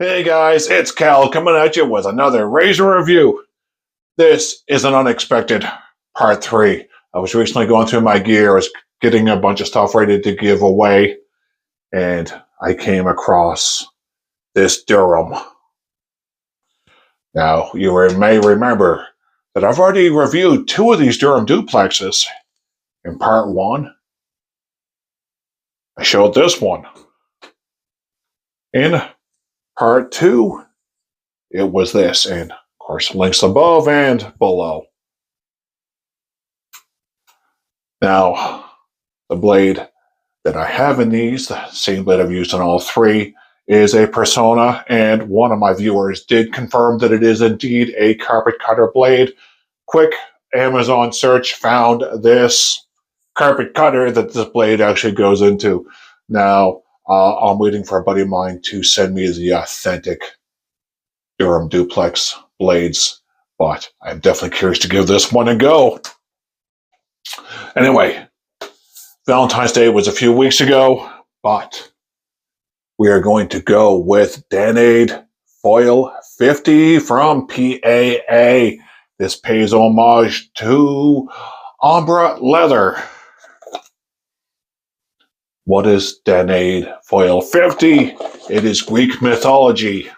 Hey guys, it's Cal coming at you with another Razor review. This is an unexpected part 3. I was recently going through my gear, I was getting a bunch of stuff ready to give away, and I came across this Durham. Now, you may remember that I've already reviewed 2 of these Durham duplexes. In part 1, I showed this one. In part 2, it was this, and of course, links above and below. Now, the blade that I have in these, the same blade I've used in all 3, is a Persona, and one of my viewers did confirm that it is indeed a carpet cutter blade. Quick Amazon search found this carpet cutter that this blade actually goes into. Now, I'm waiting for a buddy of mine to send me the authentic Durham duplex blades, but I'm definitely curious to give this one a go. Anyway, Valentine's Day was a few weeks ago, but we are going to go with Danaid Foil 50 from PAA. This pays homage to Umbra leather. What is Danaid Foil 50? It is Greek mythology.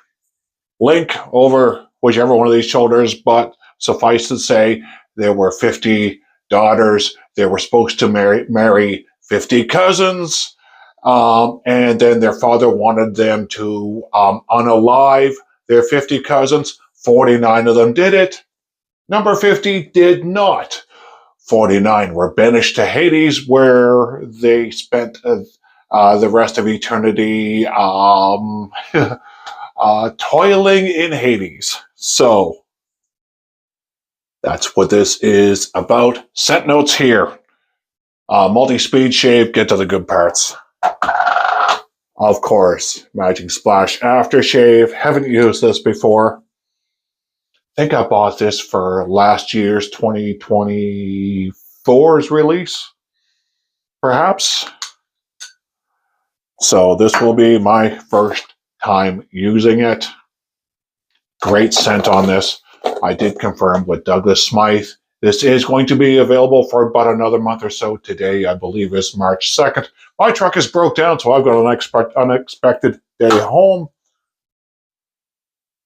Link over whichever one of these shoulders, but suffice to say, there were 50 daughters. They were supposed to marry 50 cousins, and then their father wanted them to unalive their 50 cousins. 49 of them did it. Number 50 did not. 49 were banished to Hades, where they spent the rest of eternity toiling in Hades. So that's what this is about. Set notes here. Multi-speed shave, get to the good parts. Of course, Magic Splash aftershave. Haven't used this before. I think I bought this for last year's 2024's release, perhaps. So this will be my first time using it. Great scent on this. I did confirm with Douglas Smythe. This is going to be available for about another month or so. Today, I believe, is March 2nd. My truck is broke down, so I've got an unexpected day home.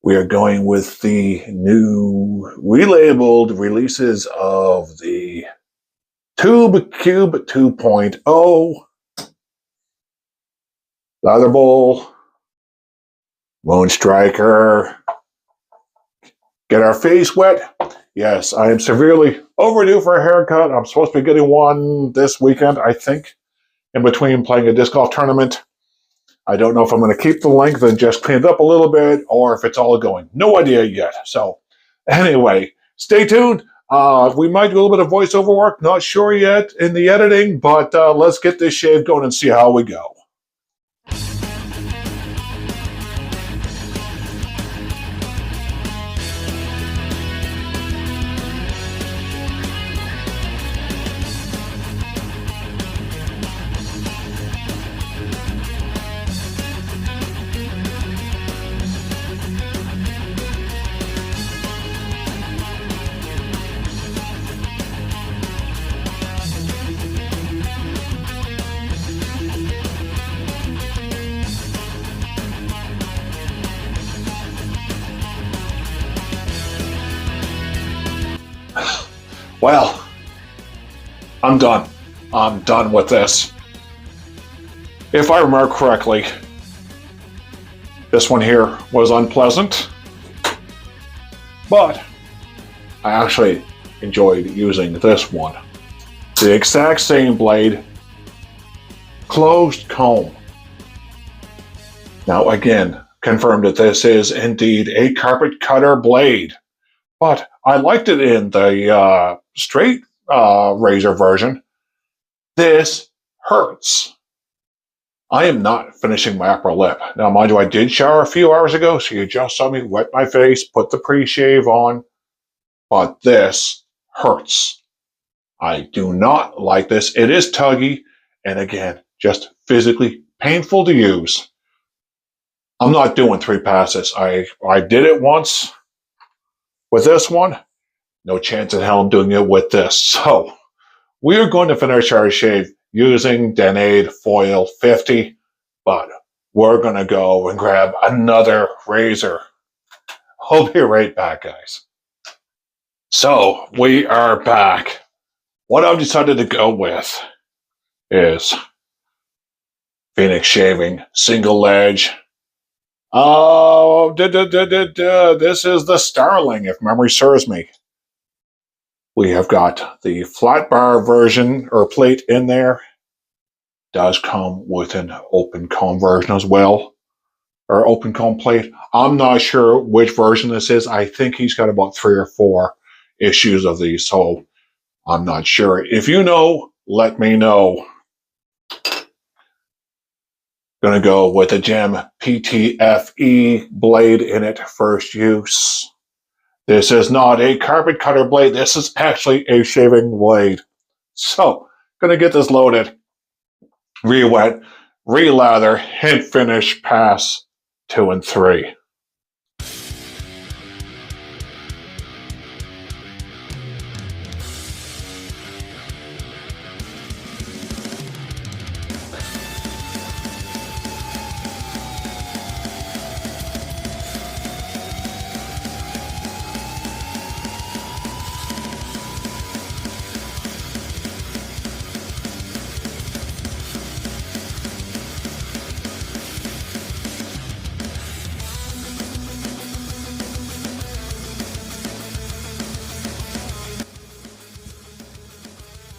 We are going with the new relabeled releases of the Tube Cube 2.0, Leather Bowl, Moonstriker. Get our face wet. Yes, I am severely overdue for a haircut. I'm supposed to be getting one this weekend, I think, in between playing a disc golf tournament. I don't know if I'm going to keep the length and just clean it up a little bit, or if it's all going. No idea yet. So, anyway, stay tuned. We might do a little bit of voiceover work. Not sure yet in the editing, but let's get this shave going and see how we go. Well, I'm done. I'm done with this. If I remember correctly, this one here was unpleasant, but I actually enjoyed using this one. The exact same blade, closed comb. Now again, confirmed that this is indeed a carpet cutter blade, but I liked it in the straight razor version. This hurts. I am not finishing my upper lip. Now, mind you, I did shower a few hours ago, so you just saw me wet my face, put the pre-shave on, but this hurts. I do not like this. It is tuggy, and again, just physically painful to use. I'm not doing 3 passes. I did it once with this one. No chance in hell I'm doing it with this. So we are going to finish our shave using Danaid Foil 50, but we're going to go and grab another razor. I'll be right back, guys. So we are back. What I've decided to go with is Phoenix Shaving Single Edge. Oh, this is the Starling, if memory serves me. We have got the flat bar version or plate in there. Does come with an open comb version as well, or open comb plate. I'm not sure which version this is. I think he's got about 3 or 4 issues of these, so I'm not sure. If you know, let me know. Gonna go with a Gem PTFE blade in it, first use. This is not a carpet cutter blade. This is actually a shaving blade. So, gonna get this loaded, re-wet, re-lather, hint finish, pass 2 and 3.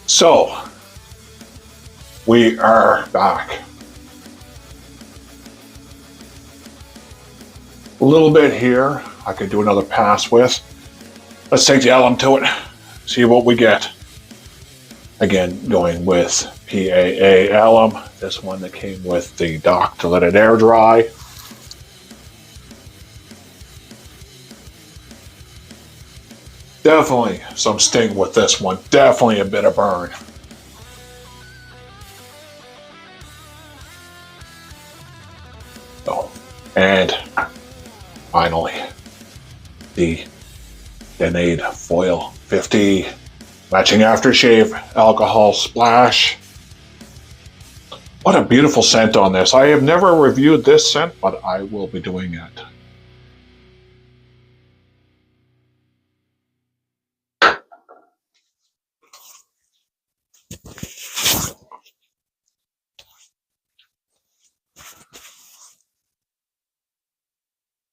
So, we are back. A little bit here I could do another pass with. Let's take the alum to it, see what we get. Again, going with PAA alum, this one that came with the dock to let it air dry. Definitely some sting with this one, definitely a bit of burn. Oh, and finally, the Danaid Foil 50 matching aftershave alcohol splash. What a beautiful scent on this. I have never reviewed this scent, but I will be doing it.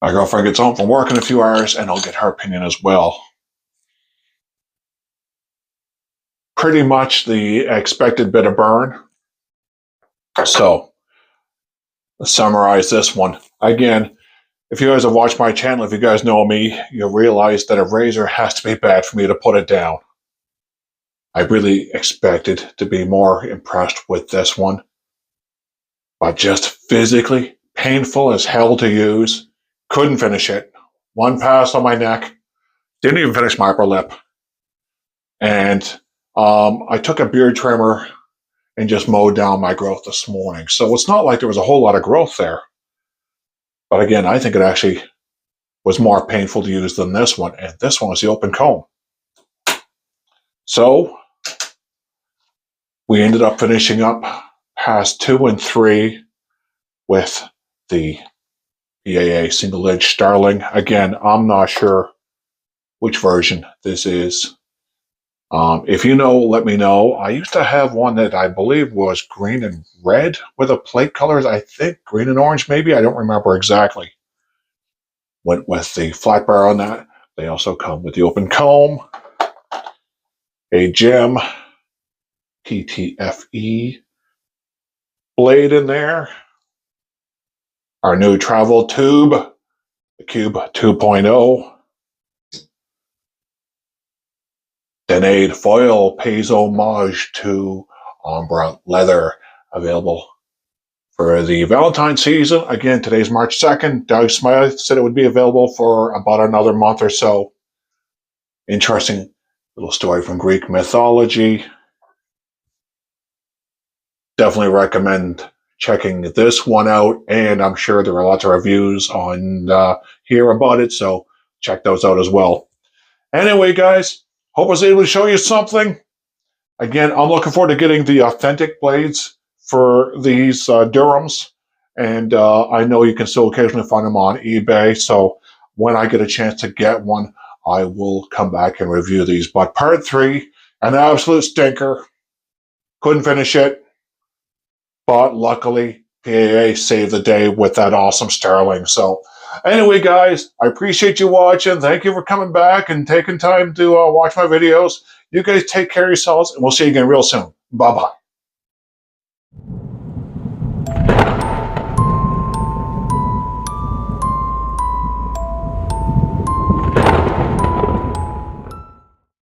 My girlfriend gets home from work in a few hours and I'll get her opinion as well. Pretty much the expected bit of burn. So, let's summarize this one. Again, if you guys have watched my channel, if you guys know me, you'll realize that a razor has to be bad for me to put it down. I really expected to be more impressed with this one. But just physically painful as hell to use. Couldn't finish it. One pass on my neck. Didn't even finish my upper lip. And I took a beard trimmer and just mowed down my growth this morning. So it's not like there was a whole lot of growth there. But again, I think it actually was more painful to use than this one. And this one was the open comb. So we ended up finishing up past 2 and 3 with the PAA single edge Starling. Again, I'm not sure which version this is. If you know, let me know. I used to have one that I believe was green and red with a plate colors. I think green and orange, maybe. I don't remember exactly. Went with the flat bar on that. They also come with the open comb, a Gem PTFE blade in there, our new travel tube, the Cube 2.0, Danaid Foil pays homage to Ombre leather, available for the Valentine's season. Again, today's March 2nd. Doug Smith said it would be available for about another month or so. Interesting little story from Greek mythology. Definitely recommend checking this one out, and I'm sure there are lots of reviews on here about it, so check those out as well. Anyway, guys, hope I was able to show you something. Again, I'm looking forward to getting the authentic blades for these Durhams, and I know you can still occasionally find them on eBay, so when I get a chance to get one, I will come back and review these. But part 3, an absolute stinker. Couldn't finish it, but luckily PAA saved the day with that awesome Sterling. So anyway, guys, I appreciate you watching. Thank you for coming back and taking time to watch my videos. You guys take care of yourselves, and we'll see you again real soon. Bye-bye.